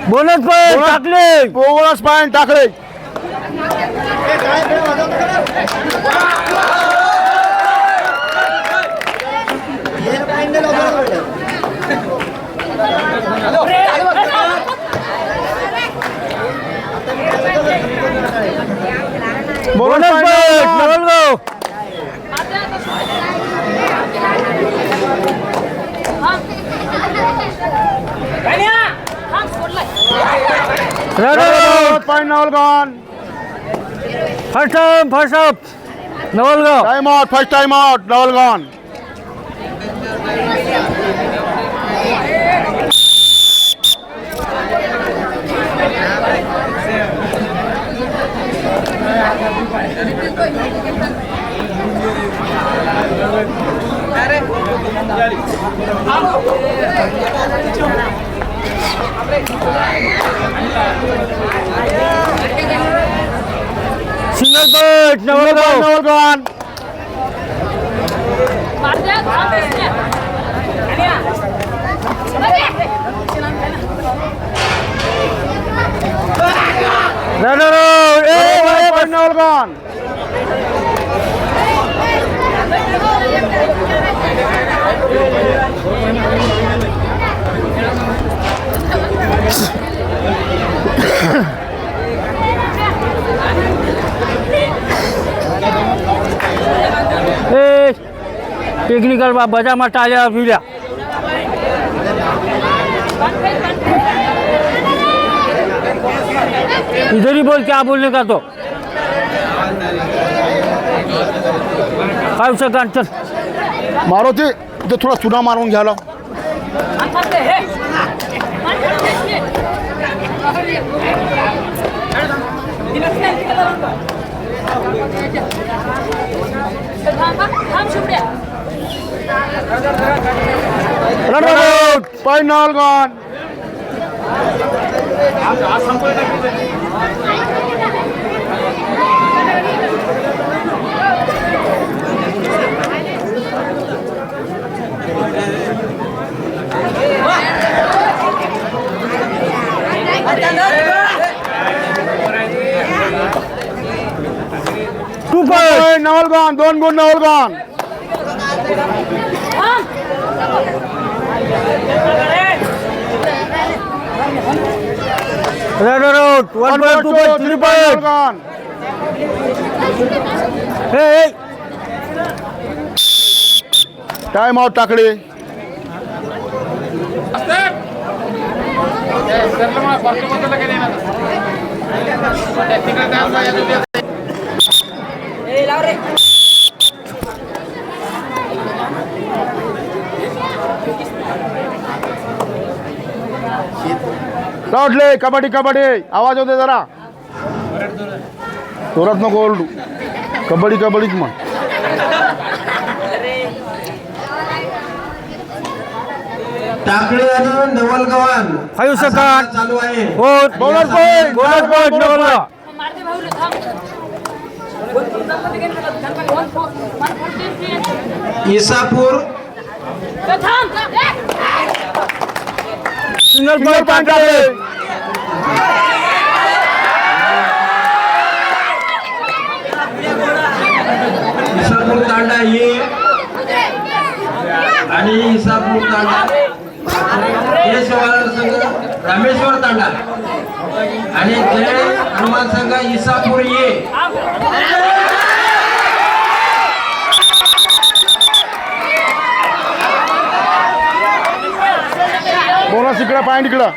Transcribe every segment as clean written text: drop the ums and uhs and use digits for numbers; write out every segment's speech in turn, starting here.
Bonus point टाकले. Bonus point टाकले. Bonus point Navalgaon. Point Navalgaon. First up Navalgaon. Time out. First time out Navalgaon. Single point Navalgaon. Navalgaon. Point Navalgaon. Technical बजा में Talia पीलिया. इधर ही बोल क्या बोलने का तो. 5 सेकंड चल. मारुती इथे थोडा चुना मारून घ्यायला. पॉईंट नवलगाव. नवलगाव. 2 गुण नवलगाव. टाइम आउट टाकले. लावले. कबड्डी कबड्डी आवाज होते जरा जोरात नको ओरडू. कबड्डी कबड्डीच मग. टाकळे आणि नवलगाव 5 सेकंड चालू आहे. Bonus point. Bonus point Navalgaon. Isapur single point टाकले. इसापूर तांडा ये आणि इसापूर तांडा केशवाल संघ रामेश्वर तांडा आणि जय हनुमान संघ इसापूर ये. बोनस इकडं. पॉईंट इकडं.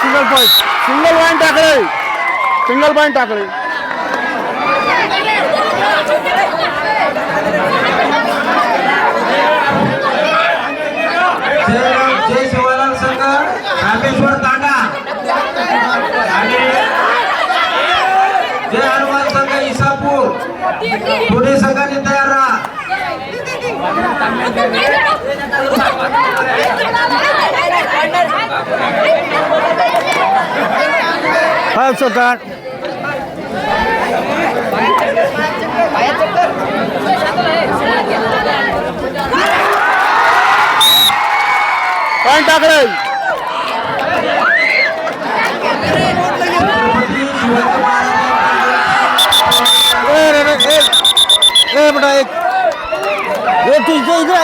Single point. सिंगल पॉईंट टाकले. सिंगल पॉईंट टाकले. जय शिवालाल संघ रामेश्वर तांडा आणि जय हनुमान संघ इसापूर दोन्ही संघांनी तयार राहा. 5 सेकंड. Ayo cepat. पॉईंट टाकले. छत्रपती शिवाजी महाराज ए बेटा एक तू इधर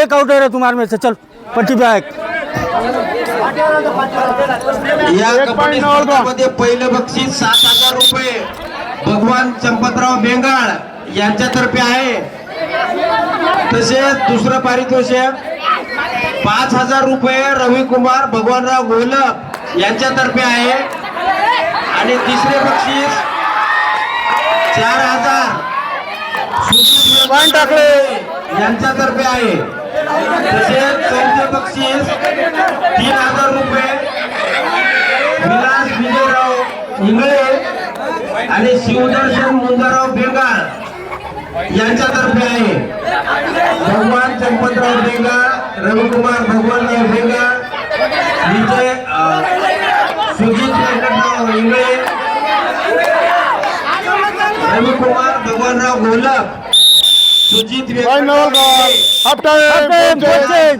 एक आउट है रे तुम्हारे में से. चल पट्टी पे एक. या कबड्डी स्पर्धेमध्ये पहिलं बक्षीस 7,000 रुपये भगवान चंपतराव बेंगाळ यांच्यातर्फे आहे. तसेच दुसरं पारितोषिक 5,000 रुपये रविकुमार भगवानराव घोलप यांच्यातर्फे आहे. आणि तिसरे बक्षीस 4,000 पॉईंट टाकले. यांच्यातर्फे आहे. तसेच चौथे बक्षीस 3,000 रुपये विलास विजयराव इंगळे आणि शिवदर्शन मुंजाराव बेंगाळ यांच्यातर्फे आहे. Bhagwan Champatrao Bengal, Ravikumar Bhagwanrao Bengal, Vijay Sujit Vyankatrao Ingale, Ravikumar Bhagwanrao Gholap, Sujit point Navalgaon. Half time.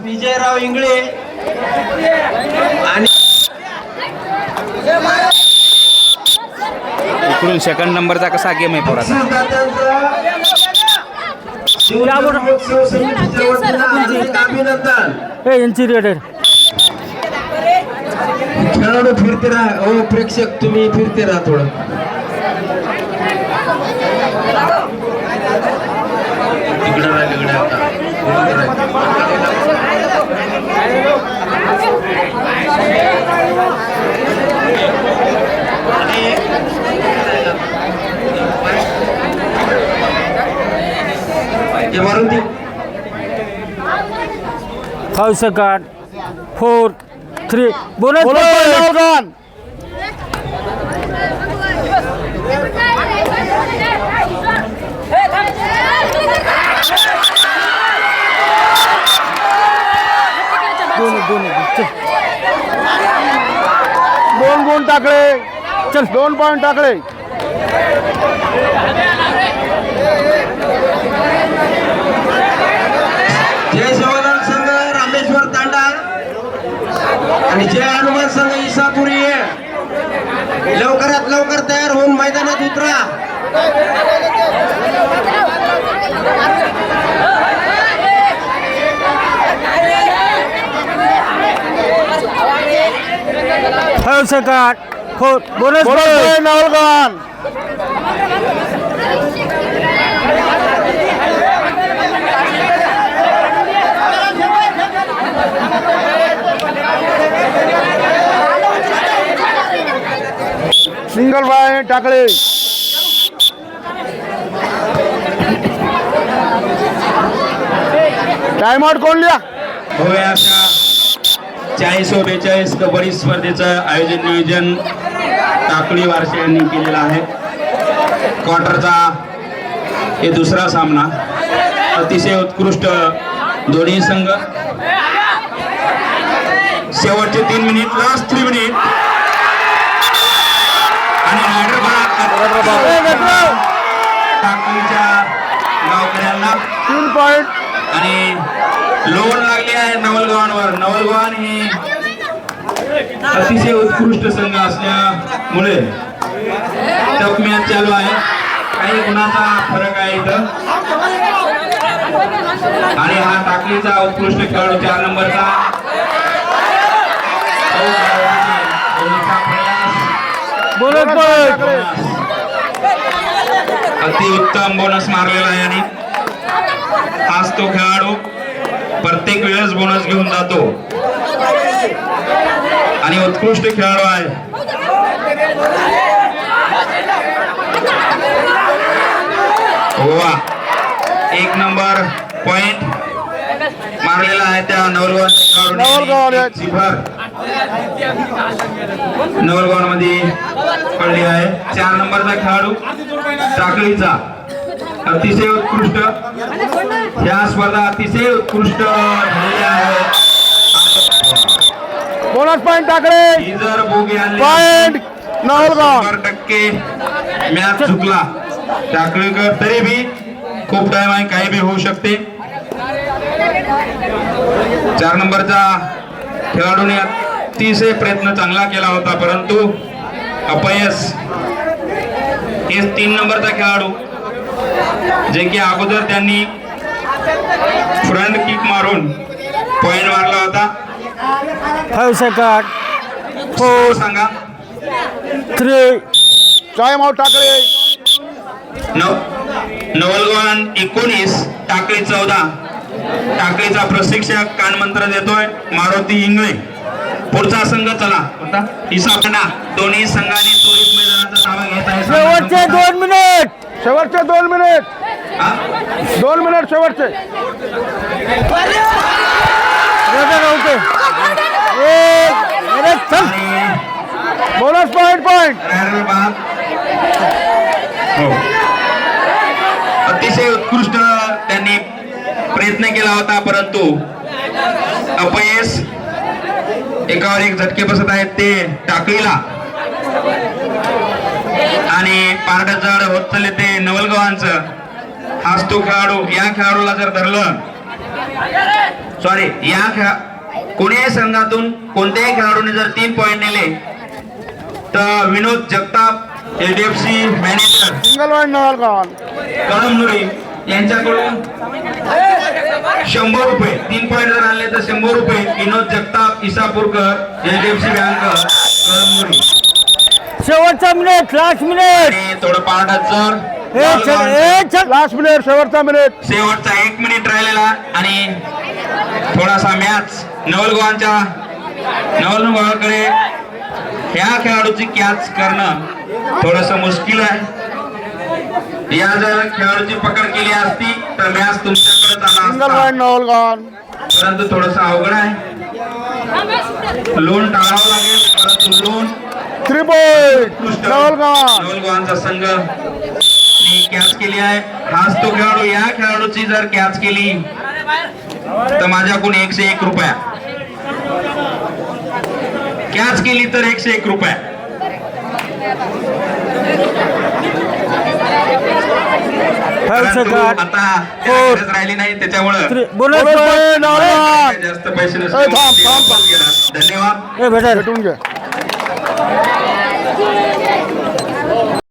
Vijayrao Ingale आणि इकडून सेकंड नंबरचा कसा गेम आहे पोराचा. अभिनंदन. ए यांची रेड आहे. खेळाडू फिरते राहा. हो प्रेक्षक तुम्ही फिरते राहा थोडं. इकडे राहा, इकडे आता. हे मारून दे. 5 सेकंड 4 3 बोनस बोनस पॉईंट नवलगाव. दोन गुण टाकले. चल 2 पॉईंट टाकले. जय शिवलाल संघ रामेश्वर तांडा आणि जय हनुमान संघ इसापुरी लवकरात लवकर तयार होऊन मैदानात उतरा. Five second 4 bonus point Navalgaon. Single point टाकले. टाइम आउट कोण लिहा. होय अशा 40-42 कबड्डी स्पर्धेचं आयोजन नियोजन टाकळी वारसे यांनी केलेलं आहे. क्वार्टरचा हे दुसरा सामना अतिशय उत्कृष्ट दोन्ही संघ. शेवटचे 3 मिनिट, लास्ट 3 मिनिट आणि टाकळीच्या गावकऱ्यांना 3 पॉईंट. आणि लोन लागले आहे नवलगावांवर. नवलगाव ही अतिशय उत्कृष्ट संघ असल्यामुळे टफ मॅच चालू आहे. काही गुणाचा फरक आहे इथं. आणि हा टाकलीचा उत्कृष्ट खेळाडू 4 नंबरचा बोनस पॉईंट. अतिउत्तम बोनस मारलेला आहे. आणि हाच तो खेळाडू प्रत्येक वेळेस बोनस घेऊन जातो आणि उत्कृष्ट खेळाडू आहे. वा 1 नंबर पॉइंट मारलेला आहे त्या नवलगाव मध्ये पडली आहे. 4 नंबरचा खेळाडू टाकळीचा अतिशय उत्कृष्ट. ह्या स्पर्धा अतिशय उत्कृष्ट झालेल्या आहेत. बोनस पॉईंट टाकले. ही जर बोगी आणली पॉईंट नवलगाव. 100% मॅच चुकला टाकळीकर. तरी बी खूप टाइम आहे, काही बी होऊ शकते. 4 नंबरचा खेळाडूने अतिशय प्रयत्न चांगला केला होता परंतु अपयश. हे 3 नंबरचा खेळाडू जे की अगोदर त्यांनी फ्रंट किक मारून पॉइंट मारला होता. 5 सेकंड. स्कोर सांगा. 3. टाइम आउट टाकळे. नवलगवान 19 टाकळी 14. टाकळीचा प्रशिक्षक कानमंत्र देतोय मारुती इंगळे. पुढचा संघ चला होता इसापना. दोन्ही संघांनी त्वरित मैदानाचा ताबा घेत आहे. शेवटचे 2 मिनिट. शेवटचे 2 मिनिट. हा? 2 मिनिट शेवटचे. ओके. अरे चल. आणि बोनस पॉइंट. रायडर बाद. हो. अतिशय उत्कृष्ट त्यांनी प्रयत्न केला होता परंतु अपयश. एकावर एक झटके बसत आहेत ते टाकळीला आणि पारड जड होत चालले ते नवलगावांचं. हाच तो खेळाडू. या खेळाडूला जर धरलं कोणत्याही संघातून कोणत्याही खेळाडूने जर 3 पॉइंट नेले तर विनोद जगताप एलडीएफसी मॅनेजर सिंगल वाईट नवलगाव. कळमनुरी यांच्याकडून 100 रुपये. 3 पॉइंट जर आणले तर 100 रुपये. विनोद जगताप इसापूरकर एलडीएफसी बँक कळमनुरी. शेवटचा मिनिट. Last minute. आणि थोडं पारडात जर चल. Last minute. शेवटचा मिनिट. शेवटचा 1 मिनिट राहिलेला आणि थोडासा मॅच नवलगावाकडे ह्या खेळाडूची कॅच करणं थोडस मुश्किल आहे. या जर खेळाडूची पकड केली असती तर मॅच तुमच्याकडे आला सिंगल असता वाईट नवलगाव. परंतु थोडस अवघड आहे. लोन टाळावं लागेल परंतु लोन 3 पॉइंट नवलगाव. नवलगावांचा संघ कॅच केली आहे. हाच तो खेळाडू. या खेळाडूची जर कॅच केली तर माझ्याकडून 101 रुपया. कॅच केली तर 101 रुपया. परंतु आता गरज राहिली नाही त्याच्यामुळं बोनस पॉइंट. नवलगाव. जास्त पैसे ए, थांब, थांब, थांब. धन्यवाद. भेटा. भेटून घे.